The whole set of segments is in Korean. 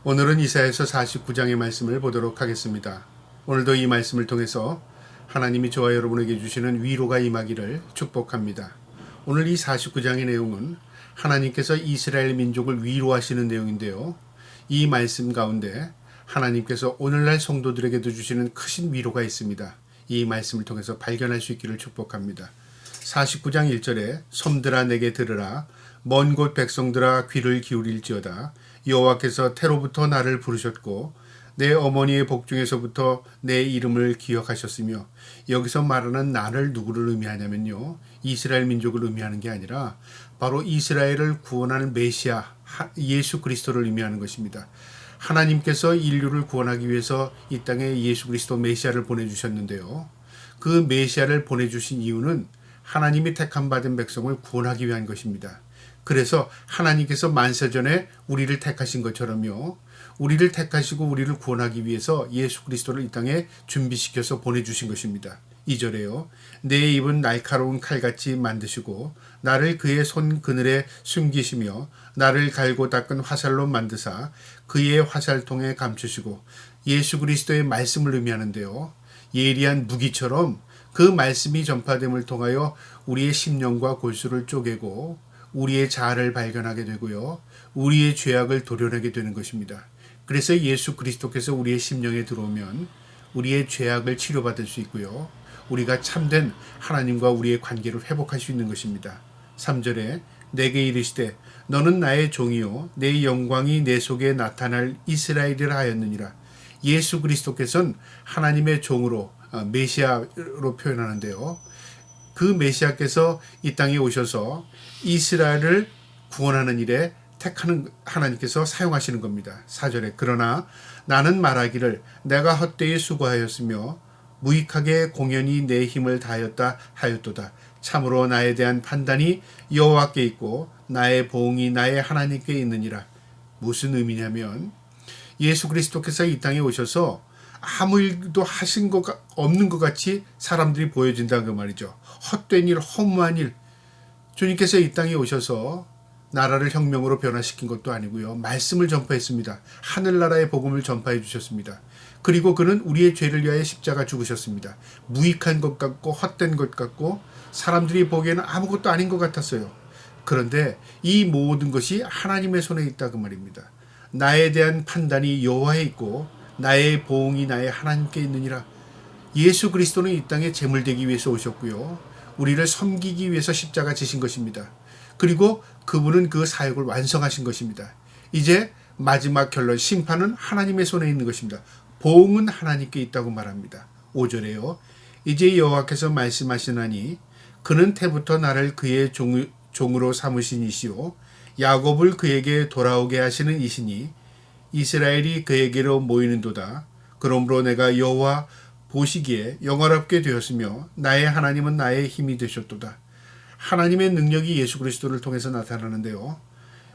오늘은 이사야서 49장의 말씀을 보도록 하겠습니다. 오늘도 이 말씀을 통해서 하나님이 저와 여러분에게 주시는 위로가 임하기를 축복합니다. 오늘 이 49장의 내용은 하나님께서 이스라엘 민족을 위로하시는 내용인데요. 이 말씀 가운데 하나님께서 오늘날 성도들에게도 주시는 크신 위로가 있습니다. 이 말씀을 통해서 발견할 수 있기를 축복합니다. 49장 1절에 섬들아 내게 들으라, 먼 곳 백성들아 귀를 기울일지어다. 여호와께서 태로부터 나를 부르셨고 내 어머니의 복중에서부터 내 이름을 기억하셨으며, 여기서 말하는 나를 누구를 의미하냐면요, 이스라엘 민족을 의미하는 게 아니라 바로 이스라엘을 구원하는 메시아 예수 그리스도를 의미하는 것입니다. 하나님께서 인류를 구원하기 위해서 이 땅에 예수 그리스도 메시아를 보내주셨는데요. 그 메시아를 보내주신 이유는 하나님이 택함 받은 백성을 구원하기 위한 것입니다. 그래서 하나님께서 만세전에 우리를 택하신 것처럼요, 우리를 택하시고 우리를 구원하기 위해서 예수 그리스도를 이 땅에 준비시켜서 보내주신 것입니다. 2절에요. 내 입은 날카로운 칼같이 만드시고 나를 그의 손 그늘에 숨기시며 나를 갈고 닦은 화살로 만드사 그의 화살통에 감추시고, 예수 그리스도의 말씀을 의미하는데요, 예리한 무기처럼 그 말씀이 전파됨을 통하여 우리의 심령과 골수를 쪼개고 우리의 자아를 발견하게 되고요, 우리의 죄악을 도려내게 되는 것입니다. 그래서 예수 그리스도께서 우리의 심령에 들어오면 우리의 죄악을 치료받을 수 있고요, 우리가 참된 하나님과 우리의 관계를 회복할 수 있는 것입니다. 3절에 내게 이르시되 너는 나의 종이요 내 영광이 내 속에 나타날 이스라엘이라 하였느니라. 예수 그리스도께서는 하나님의 종으로 메시아로 표현하는데요, 그 메시아께서 이 땅에 오셔서 이스라엘을 구원하는 일에 택하는 하나님께서 사용하시는 겁니다. 4절에 그러나 나는 말하기를 내가 헛되이 수고하였으며 무익하게 공연히 내 힘을 다하였다 하였도다. 참으로 나에 대한 판단이 여호와께 있고 나의 보응이 나의 하나님께 있느니라. 무슨 의미냐면 예수 그리스도께서 이 땅에 오셔서 아무 일도 하신 것 없는 것 같이 사람들이 보여진다 그 말이죠. 헛된 일, 허무한 일. 주님께서 이 땅에 오셔서 나라를 혁명으로 변화시킨 것도 아니고요, 말씀을 전파했습니다. 하늘나라의 복음을 전파해 주셨습니다. 그리고 그는 우리의 죄를 위하여 십자가 죽으셨습니다. 무익한 것 같고 헛된 것 같고 사람들이 보기에는 아무것도 아닌 것 같았어요. 그런데 이 모든 것이 하나님의 손에 있다 그 말입니다. 나에 대한 판단이 여호와에 있고 나의 보응이 나의 하나님께 있느니라. 예수 그리스도는 이 땅에 제물되기 위해서 오셨고요, 우리를 섬기기 위해서 십자가 지신 것입니다. 그리고 그분은 그 사역을 완성하신 것입니다. 이제 마지막 결론, 심판은 하나님의 손에 있는 것입니다. 보응은 하나님께 있다고 말합니다. 5절에요. 이제 여호와께서 말씀하시나니 그는 태부터 나를 그의 종으로 삼으신 이시요 야곱을 그에게 돌아오게 하시는 이시니 이스라엘이 그에게로 모이는도다. 그러므로 내가 여호와 보시기에 영화롭게 되었으며 나의 하나님은 나의 힘이 되셨도다. 하나님의 능력이 예수 그리스도를 통해서 나타나는데요,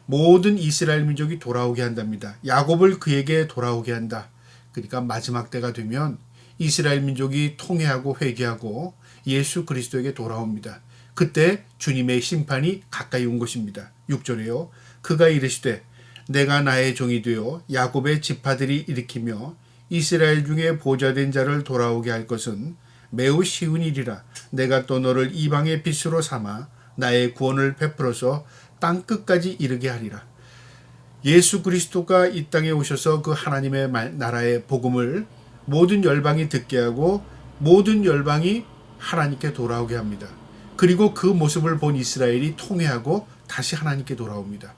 모든 이스라엘 민족이 돌아오게 한답니다. 야곱을 그에게 돌아오게 한다. 그러니까 마지막 때가 되면 이스라엘 민족이 통회하고 회개하고 예수 그리스도에게 돌아옵니다. 그때 주님의 심판이 가까이 온 것입니다. 6절에요. 그가 이르시되 내가 나의 종이 되어 야곱의 지파들이 일으키며 이스라엘 중에 보좌된 자를 돌아오게 할 것은 매우 쉬운 일이라. 내가 또 너를 이방의 빛으로 삼아 나의 구원을 베풀어서 땅 끝까지 이르게 하리라. 예수 그리스도가 이 땅에 오셔서 그 하나님의 나라의 복음을 모든 열방이 듣게 하고 모든 열방이 하나님께 돌아오게 합니다. 그리고 그 모습을 본 이스라엘이 통회하고 다시 하나님께 돌아옵니다.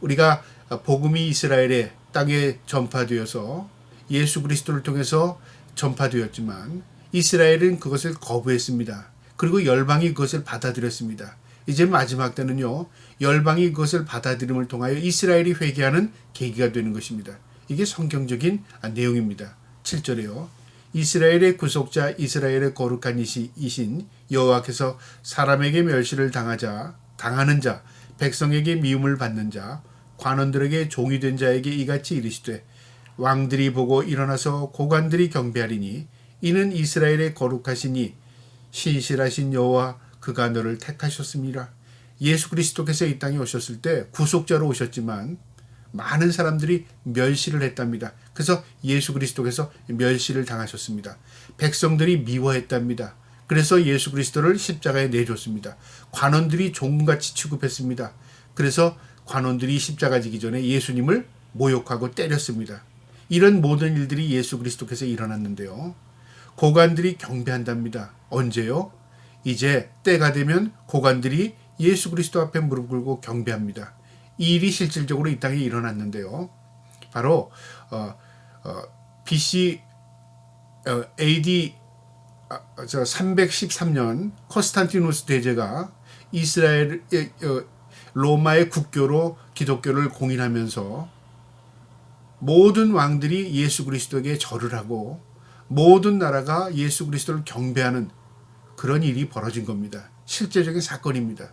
우리가 복음이 이스라엘의 땅에 전파되어서 예수 그리스도를 통해서 전파되었지만 이스라엘은 그것을 거부했습니다. 그리고 열방이 그것을 받아들였습니다. 이제 마지막 때는요, 열방이 그것을 받아들임을 통하여 이스라엘이 회개하는 계기가 되는 것입니다. 이게 성경적인 내용입니다. 7절에요. 이스라엘의 구속자 이스라엘의 거룩한 이신 여호와께서 사람에게 멸시를 당하는 자, 백성에게 미움을 받는 자, 관원들에게 종이 된 자에게 이같이 이르시되 왕들이 보고 일어나서 고관들이 경배하리니 이는 이스라엘의 거룩하시니 신실하신 여호와 그가 너를 택하셨습니다. 예수 그리스도께서 이 땅에 오셨을 때 구속자로 오셨지만 많은 사람들이 멸시를 했답니다. 그래서 예수 그리스도께서 멸시를 당하셨습니다. 백성들이 미워했답니다. 그래서 예수 그리스도를 십자가에 내줬습니다. 관원들이 종같이 취급했습니다. 그래서 관원들이 십자가 지기 전에 예수님을 모욕하고 때렸습니다. 이런 모든 일들이 예수 그리스도께서 일어났는데요. 고관들이 경배한답니다. 언제요? 이제 때가 되면 고관들이 예수 그리스도 앞에 무릎 꿇고 경배합니다. 이 일이 실질적으로 이 땅에 일어났는데요. 바로 BC AD 313년 코스탄티누스 대제가 이스라엘 로마의 국교로 기독교를 공인하면서 모든 왕들이 예수 그리스도에게 절을 하고 모든 나라가 예수 그리스도를 경배하는 그런 일이 벌어진 겁니다. 실제적인 사건입니다.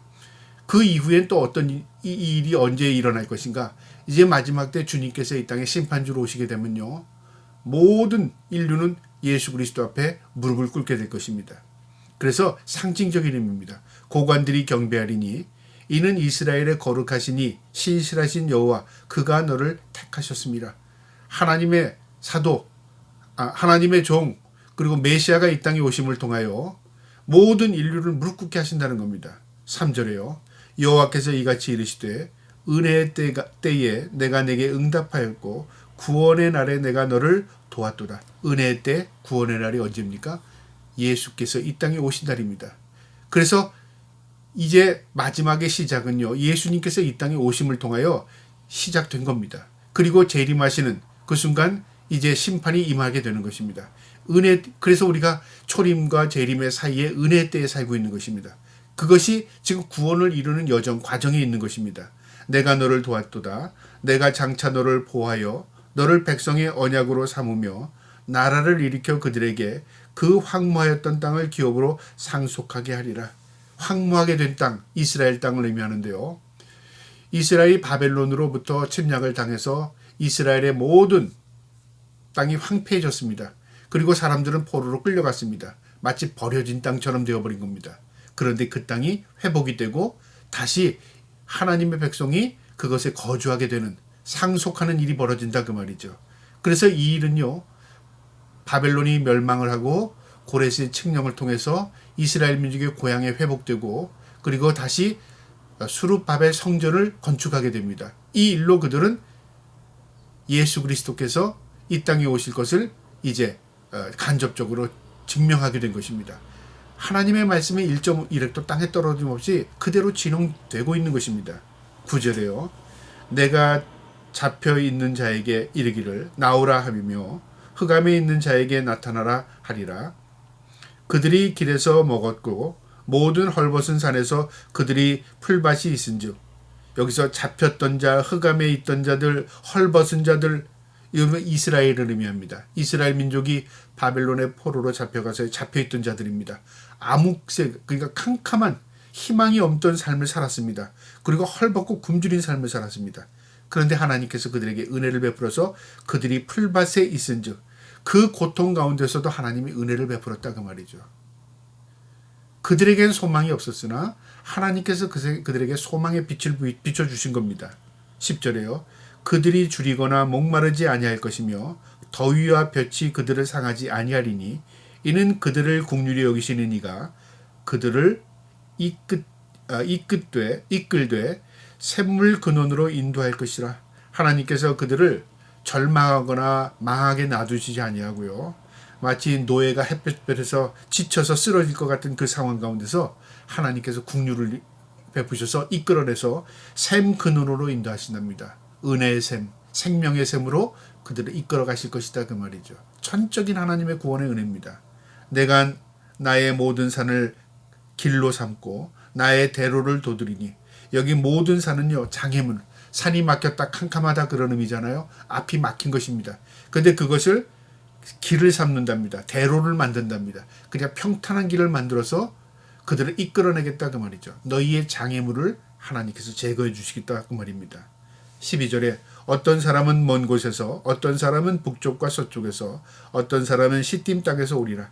그 이후엔 또 어떤 이 일이 언제 일어날 것인가? 이제 마지막 때 주님께서 이 땅에 심판주로 오시게 되면요. 모든 인류는 예수 그리스도 앞에 무릎을 꿇게 될 것입니다. 그래서 상징적인 의미입니다. 고관들이 경배하리니 이는 이스라엘의 거룩하시니 신실하신 여호와 그가 너를 택하셨습니다. 하나님의 사도, 하나님의 종, 그리고 메시아가 이 땅에 오심을 통하여 모든 인류를 무릎 꿇게 하신다는 겁니다. 3절에요. 여호와께서 이같이 이르시되 은혜의 때에 내가 내게 응답하였고 구원의 날에 내가 너를 도왔도다. 은혜의 때, 구원의 날이 언제입니까? 예수께서 이 땅에 오신 날입니다. 그래서 이제 마지막의 시작은요. 예수님께서 이 땅에 오심을 통하여 시작된 겁니다. 그리고 재림하시는 그 순간 이제 심판이 임하게 되는 것입니다. 그래서 우리가 초림과 재림의 사이에 은혜의 때에 살고 있는 것입니다. 그것이 지금 구원을 이루는 여정 과정에 있는 것입니다. 내가 너를 도왔도다. 내가 장차 너를 보하여 너를 백성의 언약으로 삼으며 나라를 일으켜 그들에게 그 황무하였던 땅을 기업으로 상속하게 하리라. 황무하게 된 땅, 이스라엘 땅을 의미하는데요. 이스라엘이 바벨론으로부터 침략을 당해서 이스라엘의 모든 땅이 황폐해졌습니다. 그리고 사람들은 포로로 끌려갔습니다. 마치 버려진 땅처럼 되어버린 겁니다. 그런데 그 땅이 회복이 되고 다시 하나님의 백성이 그것에 거주하게 되는 상속하는 일이 벌어진다 그 말이죠. 그래서 이 일은요. 바벨론이 멸망을 하고 고레스의 칙령을 통해서 이스라엘 민족의 고향에 회복되고 그리고 다시 수룹바벨 성전을 건축하게 됩니다. 이 일로 그들은 예수 그리스도께서 이 땅에 오실 것을 이제 간접적으로 증명하게 된 것입니다. 하나님의 말씀이 1.1획도 땅에 떨어짐 없이 그대로 진행되고 있는 것입니다. 9절에요. 내가 잡혀 있는 자에게 이르기를 나오라 하며 흑암에 있는 자에게 나타나라 하리라. 그들이 길에서 먹었고 모든 헐벗은 산에서 그들이 풀밭이 있은즉 여기서 잡혔던 자, 흑암에 있던 자들, 헐벗은 자들 이건 이스라엘을 의미합니다. 이스라엘 민족이 바벨론의 포로로 잡혀가서 잡혀있던 자들입니다. 암흑색 그러니까 캄캄한 희망이 없던 삶을 살았습니다. 그리고 헐벗고 굶주린 삶을 살았습니다. 그런데 하나님께서 그들에게 은혜를 베풀어서 그들이 풀밭에 있은즉 그 고통 가운데서도 하나님이 은혜를 베풀었다 그 말이죠. 그들에겐 소망이 없었으나 하나님께서 그들에게 소망의 빛을 비춰주신 겁니다. 10절에요. 그들이 줄이거나 목마르지 아니할 것이며 더위와 볕이 그들을 상하지 아니하리니 이는 그들을 긍휼히 여기시는 이가 그들을 이끌되 샘물 근원으로 인도할 것이라. 하나님께서 그들을 절망하거나 망하게 놔두시지 아니하고요. 마치 노예가 햇볕에서 지쳐서 쓰러질 것 같은 그 상황 가운데서 하나님께서 긍휼을 베푸셔서 이끌어내서 샘 근원으로 인도하신답니다. 은혜의 샘, 생명의 샘으로 그들을 이끌어 가실 것이다 그 말이죠. 전적인 하나님의 구원의 은혜입니다. 내가 나의 모든 산을 길로 삼고 나의 대로를 도드리니 여기 모든 산은요 장애물, 산이 막혔다 캄캄하다 그런 의미잖아요. 앞이 막힌 것입니다. 그런데 그것을 길을 삼는답니다. 대로를 만든답니다. 그냥 평탄한 길을 만들어서 그들을 이끌어내겠다 그 말이죠. 너희의 장애물을 하나님께서 제거해 주시겠다 그 말입니다. 12절에 어떤 사람은 먼 곳에서 어떤 사람은 북쪽과 서쪽에서 어떤 사람은 시딤 땅에서 오리라.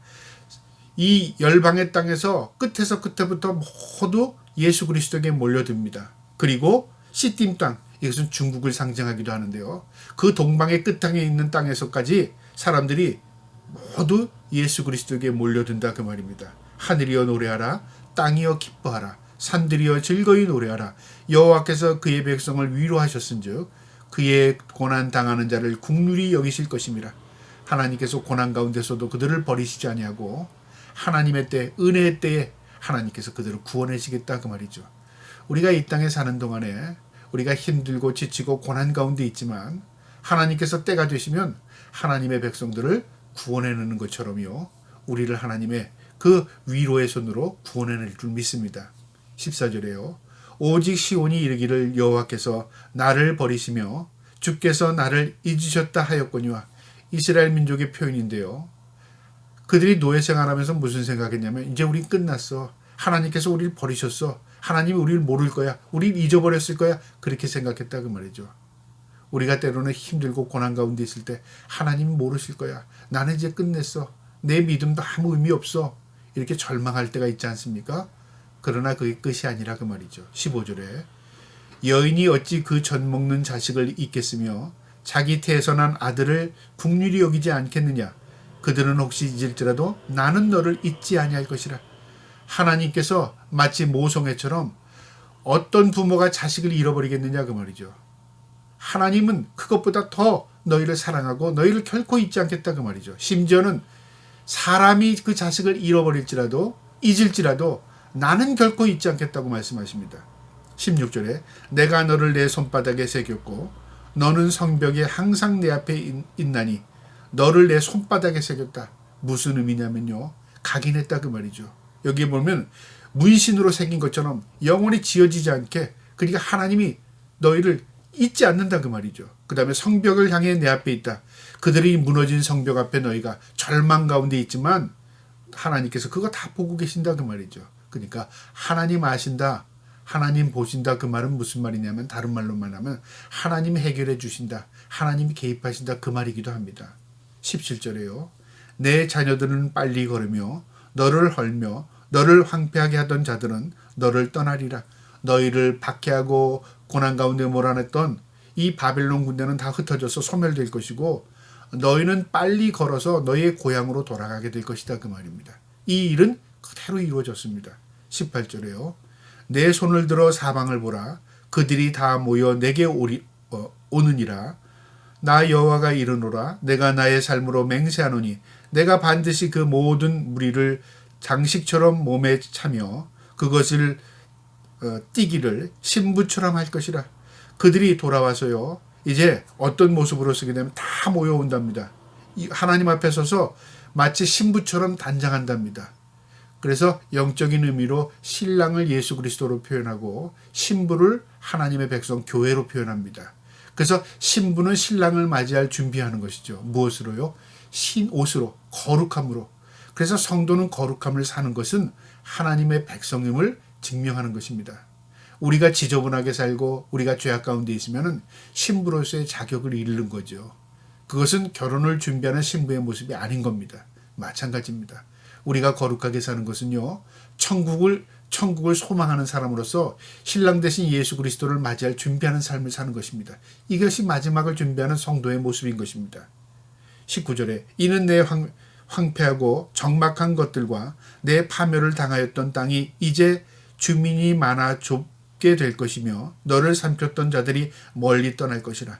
이 열방의 땅에서 끝에서 끝에부터 모두 예수 그리스도에게 몰려듭니다. 그리고 시딤 땅, 이것은 중국을 상징하기도 하는데요. 그 동방의 끝땅에 있는 땅에서까지 사람들이 모두 예수 그리스도에게 몰려든다 그 말입니다. 하늘이여 노래하라, 땅이여 기뻐하라, 산들이여 즐거이 노래하라. 여호와께서 그의 백성을 위로하셨은즉 그의 고난 당하는 자를 국률이 여기실 것임이라. 하나님께서 고난 가운데서도 그들을 버리시지 아니하고 하나님의 때, 은혜의 때에 하나님께서 그들을 구원하시겠다 그 말이죠. 우리가 이 땅에 사는 동안에 우리가 힘들고 지치고 고난 가운데 있지만 하나님께서 때가 되시면 하나님의 백성들을 구원해내는 것처럼요, 우리를 하나님의 그 위로의 손으로 구원해낼 줄 믿습니다. 14절에요. 오직 시온이 이르기를 여호와께서 나를 버리시며 주께서 나를 잊으셨다 하였거니와. 이스라엘 민족의 표현인데요. 그들이 노예 생활하면서 무슨 생각했냐면 이제 우리 끝났어. 하나님께서 우리를 버리셨어. 하나님이 우리를 모를 거야. 우리를 잊어버렸을 거야. 그렇게 생각했다 그 말이죠. 우리가 때로는 힘들고 고난 가운데 있을 때 하나님이 모르실 거야. 나는 이제 끝냈어. 내 믿음도 아무 의미 없어. 이렇게 절망할 때가 있지 않습니까? 그러나 그게 끝이 아니라 그 말이죠. 15절에 여인이 어찌 그 젖 먹는 자식을 잊겠으며 자기 태어난 아들을 국률이 여기지 않겠느냐. 그들은 혹시 잊을지라도 나는 너를 잊지 아니할 것이라. 하나님께서 마치 모성애처럼 어떤 부모가 자식을 잃어버리겠느냐 그 말이죠. 하나님은 그것보다 더 너희를 사랑하고 너희를 결코 잊지 않겠다 그 말이죠. 심지어는 사람이 그 자식을 잃어버릴지라도 잊을지라도 나는 결코 잊지 않겠다고 말씀하십니다. 16절에 내가 너를 내 손바닥에 새겼고 너는 성벽에 항상 내 앞에 있나니 너를 내 손바닥에 새겼다. 무슨 의미냐면요, 각인했다 그 말이죠. 여기에 보면 문신으로 새긴 것처럼 영원히 지워지지 않게, 그러니까 하나님이 너희를 잊지 않는다 그 말이죠. 그 다음에 성벽을 향해 내 앞에 있다. 그들이 무너진 성벽 앞에 너희가 절망 가운데 있지만 하나님께서 그거 다 보고 계신다 그 말이죠. 그러니까 하나님 아신다, 하나님 보신다 그 말은 무슨 말이냐면 다른 말로 말하면 하나님이 해결해 주신다, 하나님이 개입하신다 그 말이기도 합니다. 17절에요. 내 자녀들은 빨리 걸으며 너를 헐며 너를 황폐하게 하던 자들은 너를 떠나리라. 너희를 박해하고 고난 가운데 몰아냈던 이 바벨론 군대는 다 흩어져서 소멸될 것이고 너희는 빨리 걸어서 너희의 고향으로 돌아가게 될 것이다 그 말입니다. 이 일은 그대로 이루어졌습니다. 18절에요. 내 손을 들어 사방을 보라. 그들이 다 모여 내게 오느니라. 나 여호와가 이르노라. 내가 나의 삶으로 맹세하노니 내가 반드시 그 모든 무리를 장식처럼 몸에 차며 그것을 띠기를 신부처럼 할 것이라. 그들이 돌아와서요, 이제 어떤 모습으로 쓰게 되면 다 모여온답니다. 하나님 앞에 서서 마치 신부처럼 단장한답니다. 그래서 영적인 의미로 신랑을 예수 그리스도로 표현하고 신부를 하나님의 백성 교회로 표현합니다. 그래서 신부는 신랑을 맞이할 준비하는 것이죠. 무엇으로요? 신옷으로, 거룩함으로. 그래서 성도는 거룩함을 사는 것은 하나님의 백성임을 증명하는 것입니다. 우리가 지저분하게 살고 우리가 죄악 가운데 있으면 신부로서의 자격을 잃는 거죠. 그것은 결혼을 준비하는 신부의 모습이 아닌 겁니다. 마찬가지입니다. 우리가 거룩하게 사는 것은요, 천국을 소망하는 사람으로서 신랑 대신 예수 그리스도를 맞이할 준비하는 삶을 사는 것입니다. 이것이 마지막을 준비하는 성도의 모습인 것입니다. 19절에 이는 내 황폐하고 적막한 것들과 내 파멸을 당하였던 땅이 이제 주민이 많아 좁게 될 것이며 너를 삼켰던 자들이 멀리 떠날 것이라.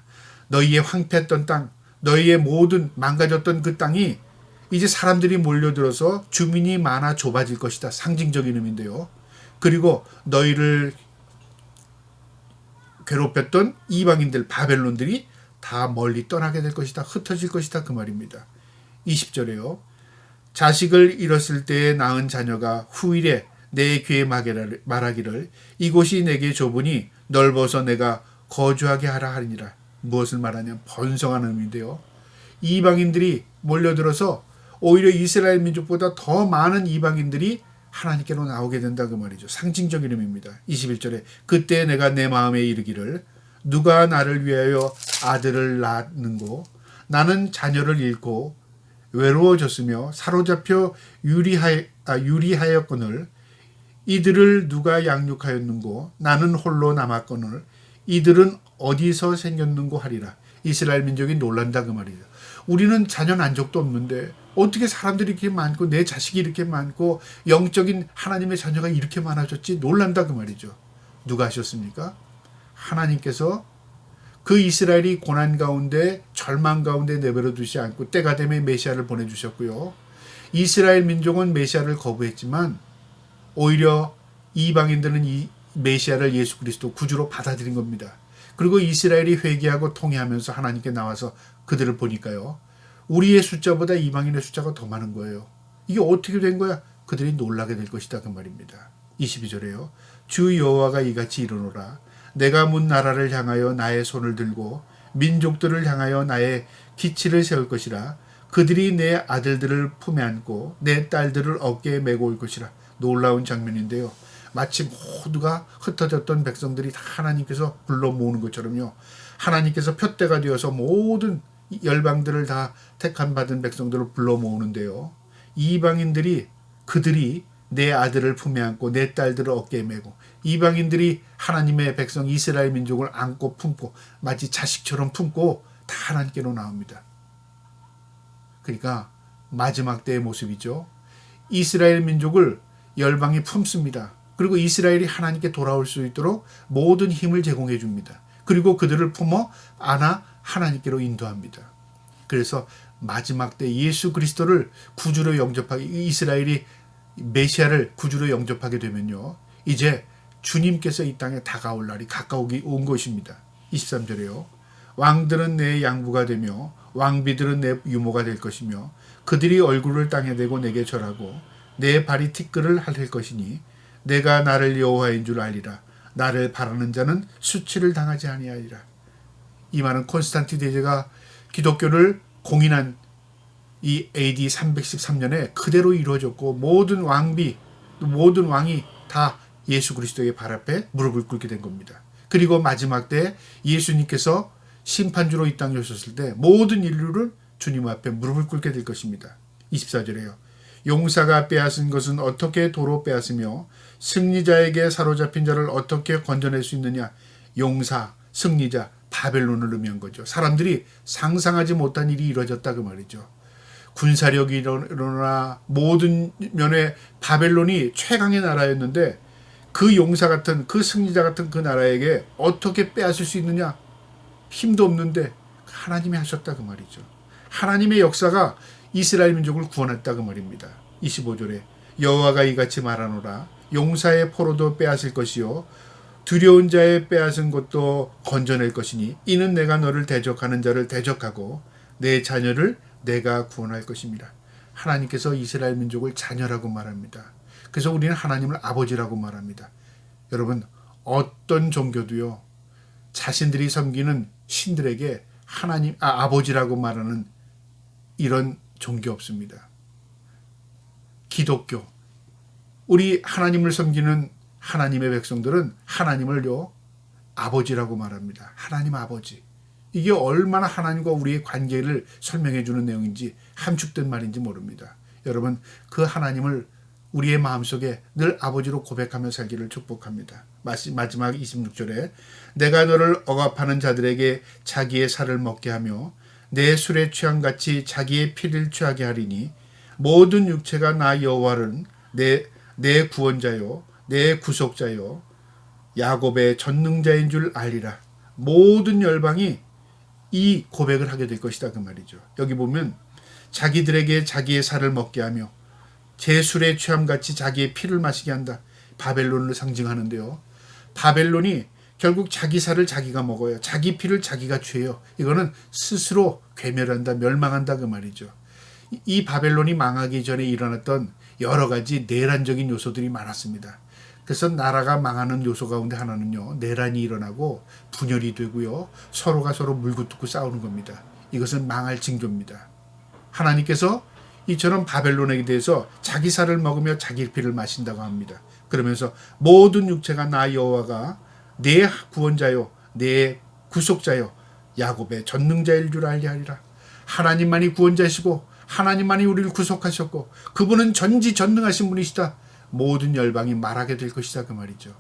너희의 황폐했던 땅, 너희의 모든 망가졌던 그 땅이 이제 사람들이 몰려들어서 주민이 많아 좁아질 것이다. 상징적인 의미인데요. 그리고 너희를 괴롭혔던 이방인들, 바벨론들이 다 멀리 떠나게 될 것이다. 흩어질 것이다. 그 말입니다. 20절에요. 자식을 잃었을 때에 낳은 자녀가 후일에 내 귀에 말하기를 이곳이 내게 좁으니 넓어서 내가 거주하게 하라 하리니라. 무엇을 말하냐? 번성하는 의미인데요. 이방인들이 몰려들어서 오히려 이스라엘 민족보다 더 많은 이방인들이 하나님께로 나오게 된다 그 말이죠. 상징적인 의미입니다. 21절에 그때 내가 내 마음에 이르기를 누가 나를 위하여 아들을 낳는고 나는 자녀를 잃고 외로워졌으며 사로잡혀 유리하였거늘 이들을 누가 양육하였는고 나는 홀로 남았거늘 이들은 어디서 생겼는고 하리라. 이스라엘 민족이 놀란다 그 말이죠. 우리는 자녀 난 적도 없는데 어떻게 사람들이 이렇게 많고 내 자식이 이렇게 많고 영적인 하나님의 자녀가 이렇게 많아졌지 놀란다 그 말이죠. 누가 하셨습니까? 하나님께서 그 이스라엘이 고난 가운데 절망 가운데 내버려 두지 않고 때가 되면 메시아를 보내주셨고요. 이스라엘 민족은 메시아를 거부했지만 오히려 이방인들은 이 메시아를 예수 그리스도 구주로 받아들인 겁니다. 그리고 이스라엘이 회개하고 통회하면서 하나님께 나와서 그들을 보니까요. 우리의 숫자보다 이방인의 숫자가 더 많은 거예요. 이게 어떻게 된 거야? 그들이 놀라게 될 것이다 그 말입니다. 22절에요. 주 여호와가 이같이 이르노라. 내가 문 나라를 향하여 나의 손을 들고 민족들을 향하여 나의 기치를 세울 것이라. 그들이 내 아들들을 품에 안고 내 딸들을 어깨에 메고 올 것이라. 놀라운 장면인데요. 마치 모두가 흩어졌던 백성들이 다 하나님께서 불러 모으는 것처럼요. 하나님께서 표대가 되어서 모든 열방들을 다 택함 받은 백성들을 불러 모으는데요. 이방인들이 그들이 내 아들을 품에 안고 내 딸들을 어깨에 메고 이방인들이 하나님의 백성 이스라엘 민족을 안고 품고 마치 자식처럼 품고 다 하나님께로 나옵니다. 그러니까 마지막 때의 모습이죠. 이스라엘 민족을 열방이 품습니다. 그리고 이스라엘이 하나님께 돌아올 수 있도록 모든 힘을 제공해 줍니다. 그리고 그들을 품어 안아 하나님께로 인도합니다. 그래서 마지막 때 예수 그리스도를 구주로 영접하게 이스라엘이 메시아를 구주로 영접하게 되면요. 이제 주님께서 이 땅에 다가올 날이 가까우기 온 것입니다. 23절에요. 왕들은 내 양부가 되며 왕비들은 내 유모가 될 것이며 그들이 얼굴을 땅에 대고 내게 절하고 내 발이 티끌을 핥을 것이니 내가 나를 여호와인 줄 알리라. 나를 바라는 자는 수치를 당하지 아니하리라. 이 말은 콘스탄틴 대제가 기독교를 공인한 이 AD 313년에 그대로 이루어졌고 모든 왕비, 모든 왕이 다 예수 그리스도의 발 앞에 무릎을 꿇게 된 겁니다. 그리고 마지막 때 예수님께서 심판주로 이 땅에 오셨을 때 모든 인류를 주님 앞에 무릎을 꿇게 될 것입니다. 24절에요. 용사가 빼앗은 것은 어떻게 도로 빼앗으며 승리자에게 사로잡힌 자를 어떻게 건져낼 수 있느냐. 용사, 승리자, 바벨론을 의미한 거죠. 사람들이 상상하지 못한 일이 이루어졌다 그 말이죠. 군사력이 일어나 모든 면에 바벨론이 최강의 나라였는데 그 용사 같은 그 승리자 같은 그 나라에게 어떻게 빼앗을 수 있느냐. 힘도 없는데 하나님이 하셨다 그 말이죠. 하나님의 역사가 이스라엘 민족을 구원했다 그 말입니다. 25절에 여호와가 이같이 말하노라. 용사의 포로도 빼앗을 것이요 두려운 자의 빼앗은 것도 건져낼 것이니 이는 내가 너를 대적하는 자를 대적하고 내 자녀를 내가 구원할 것입니다. 하나님께서 이스라엘 민족을 자녀라고 말합니다. 그래서 우리는 하나님을 아버지라고 말합니다. 여러분 어떤 종교도요 자신들이 섬기는 신들에게 하나님 아버지라고 말하는 이런 종교 없습니다. 기독교 우리 하나님을 섬기는 하나님의 백성들은 하나님을요 아버지라고 말합니다. 하나님 아버지. 이게 얼마나 하나님과 우리의 관계를 설명해 주는 내용인지 함축된 말인지 모릅니다. 여러분 그 하나님을 우리의 마음속에 늘 아버지로 고백하며 살기를 축복합니다. 마지막 26절에 내가 너를 억압하는 자들에게 자기의 살을 먹게 하며 내 술에 취함같이 자기의 피를 취하게 하리니 모든 육체가 나 여호와는 내 구원자요 내 구속자요 야곱의 전능자인 줄 알리라. 모든 열방이 이 고백을 하게 될 것이다 그 말이죠. 여기 보면 자기들에게 자기의 살을 먹게 하며 제 술에 취함같이 자기의 피를 마시게 한다. 바벨론을 상징하는데요. 바벨론이 결국 자기 살을 자기가 먹어요. 자기 피를 자기가 취해요. 이거는 스스로 괴멸한다, 멸망한다 그 말이죠. 이 바벨론이 망하기 전에 일어났던 여러 가지 내란적인 요소들이 많았습니다. 그래서 나라가 망하는 요소 가운데 하나는요. 내란이 일어나고 분열이 되고요. 서로가 서로 물고 뜯고 싸우는 겁니다. 이것은 망할 징조입니다. 하나님께서 이처럼 바벨론에 대해서 자기 살을 먹으며 자기 피를 마신다고 합니다. 그러면서 모든 육체가 나 여호와가 내 구원자요 내 구속자요 야곱의 전능자일 줄 알게 하리라. 하나님만이 구원자시고 하나님만이 우리를 구속하셨고 그분은 전지전능하신 분이시다. 모든 열방이 말하게 될 것이다 그 말이죠.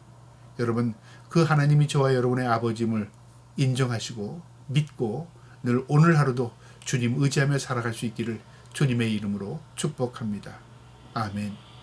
여러분 그 하나님이 저와 여러분의 아버지임을 인정하시고 믿고 늘 오늘 하루도 주님 의지하며 살아갈 수 있기를 주님의 이름으로 축복합니다. 아멘.